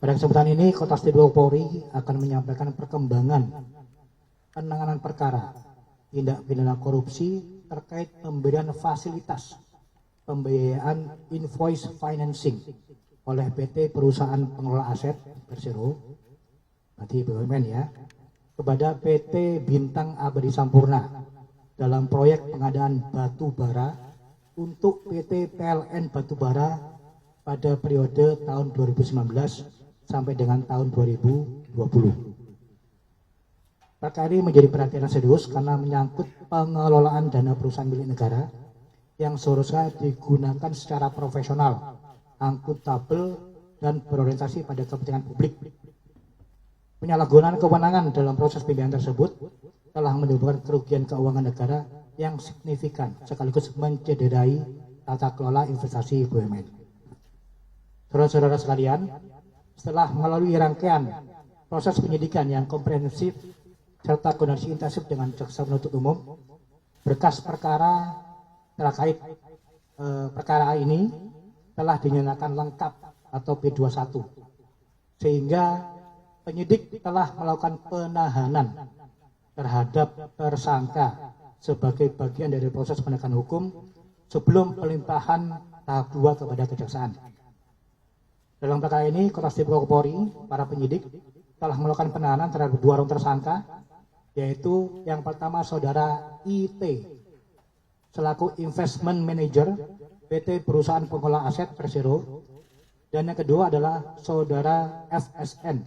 Pada kesempatan ini, Kota Stibo Polri akan menyampaikan perkembangan penanganan perkara tindak pidana korupsi terkait pemberian fasilitas pembiayaan invoice financing oleh PT Perusahaan Pengelola Aset Persero, berarti BUMN ya, kepada PT Bintang Abadi Sampurna dalam proyek pengadaan batu bara untuk PT PLN Batubara pada periode tahun 2019 sampai dengan tahun 2020. Perkara ini menjadi perhatian serius karena menyangkut pengelolaan dana perusahaan milik negara yang seharusnya digunakan secara profesional, akuntabel, dan berorientasi pada kepentingan publik. Penyalahgunaan kewenangan dalam proses pembiayaan tersebut telah menimbulkan kerugian keuangan negara yang signifikan sekaligus mencederai tata kelola investasi BUMN. Saudara-saudara sekalian, setelah melalui rangkaian proses penyidikan yang komprehensif serta koordinasi intensif dengan jaksa penuntut umum, berkas perkara terkait perkara ini telah dinyatakan lengkap atau P21, sehingga penyidik telah melakukan penahanan terhadap tersangka sebagai bagian dari proses penegakan hukum sebelum pelimpahan tahap 2 kepada kejaksaan. Dalam perkara ini, Kota Stibo Polri, para penyidik telah melakukan penahanan terhadap 2 orang tersangka, yaitu yang pertama saudara IT selaku Investment Manager PT Perusahaan Pengelola Aset Persero, dan yang kedua adalah saudara FSN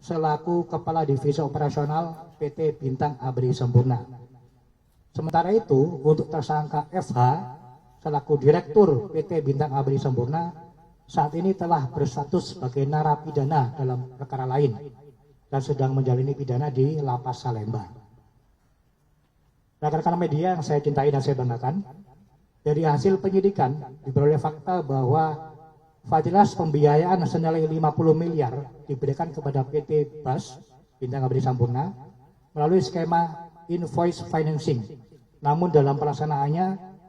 selaku Kepala Divisi Operasional PT Bintang Abadi Sampurna. Sementara itu, untuk tersangka FH selaku Direktur PT Bintang Abadi Sampurna saat ini telah berstatus sebagai narapidana dalam perkara lain dan sedang menjalani pidana di Lapas Salemba. Rekan-rekan media yang saya cintai dan saya banggakan, dari hasil penyidikan diperoleh fakta bahwa fasilitas pembiayaan senilai 50 miliar diberikan kepada PT BAS Bintang Abadi Sampurna melalui skema invoice financing. Namun dalam pelaksanaannya,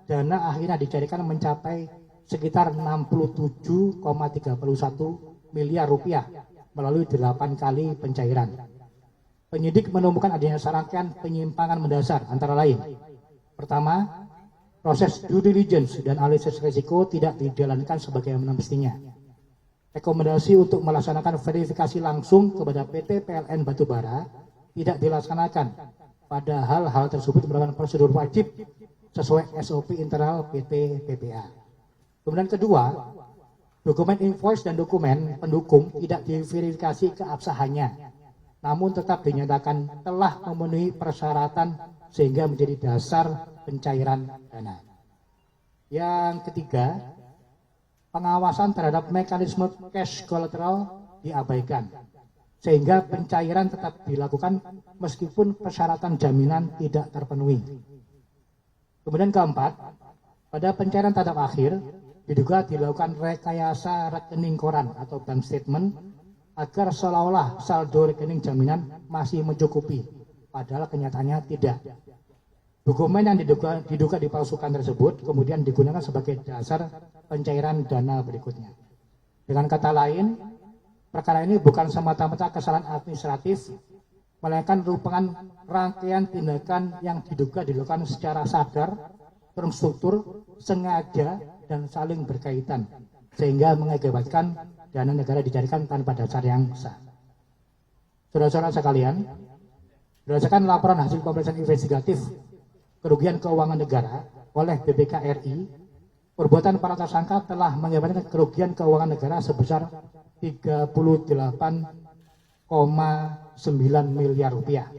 dana akhirnya dicarikan mencapai sekitar 67,31 miliar rupiah melalui 8 kali pencairan. Penyidik menemukan adanya serangkaian penyimpangan mendasar antara lain. Pertama, proses due diligence dan analisis risiko tidak dijalankan sebagaimana mestinya. Rekomendasi untuk melaksanakan verifikasi langsung kepada PT PLN Batubara tidak dilaksanakan, padahal hal tersebut merupakan prosedur wajib sesuai SOP internal PT PPA. Kemudian kedua, dokumen invoice dan dokumen pendukung tidak diverifikasi keabsahannya, namun tetap dinyatakan telah memenuhi persyaratan sehingga menjadi dasar pencairan dana. Yang ketiga, pengawasan terhadap mekanisme cash collateral diabaikan, sehingga pencairan tetap dilakukan meskipun persyaratan jaminan tidak terpenuhi. Kemudian keempat, pada pencairan tahap akhir diduga dilakukan rekayasa rekening koran atau bank statement agar seolah-olah saldo rekening jaminan masih mencukupi, padahal kenyataannya tidak. Dokumen yang diduga dipalsukan tersebut kemudian digunakan sebagai dasar pencairan dana berikutnya. Dengan kata lain, perkara ini bukan semata-mata kesalahan administratif, melainkan merupakan rangkaian tindakan yang diduga dilakukan secara sadar, terstruktur, sengaja, dan saling berkaitan, sehingga mengakibatkan dana negara dicarikan tanpa dasar yang sah. Saudara-saudara sekalian, berdasarkan laporan hasil pemeriksaan investigatif kerugian keuangan negara oleh BPK RI, perbuatan para tersangka telah mengakibatkan kerugian keuangan negara sebesar 38,9 miliar rupiah.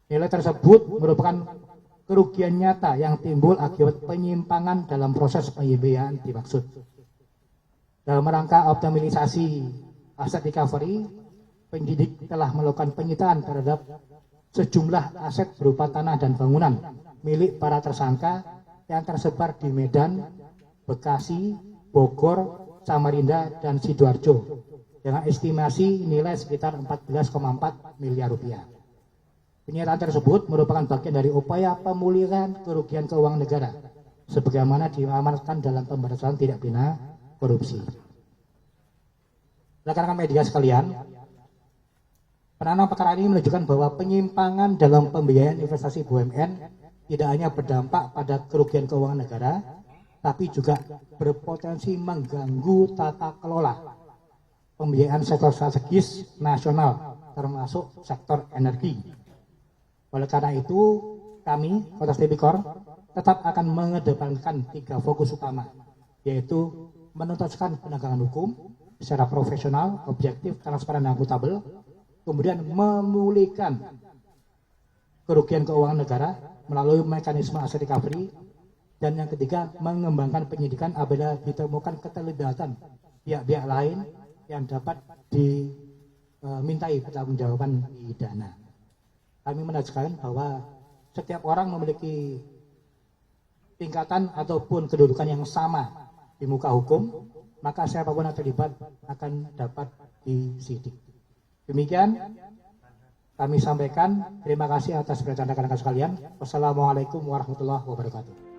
Nilai tersebut merupakan kerugian nyata yang timbul akibat penyimpangan dalam proses pembiayaan dimaksud. Dalam rangka optimalisasi aset recovery, penyidik telah melakukan penyitaan terhadap sejumlah aset berupa tanah dan bangunan milik para tersangka yang tersebar di Medan, Bekasi, Bogor, Samarinda, dan Sidoarjo dengan estimasi nilai sekitar 14,4 miliar rupiah. Penyitaan tersebut merupakan bagian dari upaya pemulihan kerugian keuangan negara sebagaimana diamanatkan dalam pemberantasan tindak pidana korupsi. rekan-rekan media sekalian, penanganan perkara ini menunjukkan bahwa penyimpangan dalam pembiayaan investasi BUMN tidak hanya berdampak pada kerugian keuangan negara, tapi juga berpotensi mengganggu tata kelola pembiayaan sektor strategis nasional, termasuk sektor energi. Oleh karena itu, kami, Kota Tipikor, tetap akan mengedepankan 3 fokus utama, yaitu menuntaskan penegakan hukum secara profesional, objektif, transparan, dan akuntabel, kemudian memulihkan kerugian keuangan negara melalui mekanisme aset recovery, dan yang ketiga, mengembangkan penyidikan apabila ditemukan keterlibatan pihak-pihak lain yang dapat dimintai pertanggungjawaban pidana. Kami menegaskan bahwa setiap orang memiliki tingkatan ataupun kedudukan yang sama di muka hukum, maka siapapun yang terlibat akan dapat disidik. Demikian kami sampaikan. Terima kasih atas perhatian rekan-rekan sekalian. Wassalamualaikum warahmatullahi wabarakatuh.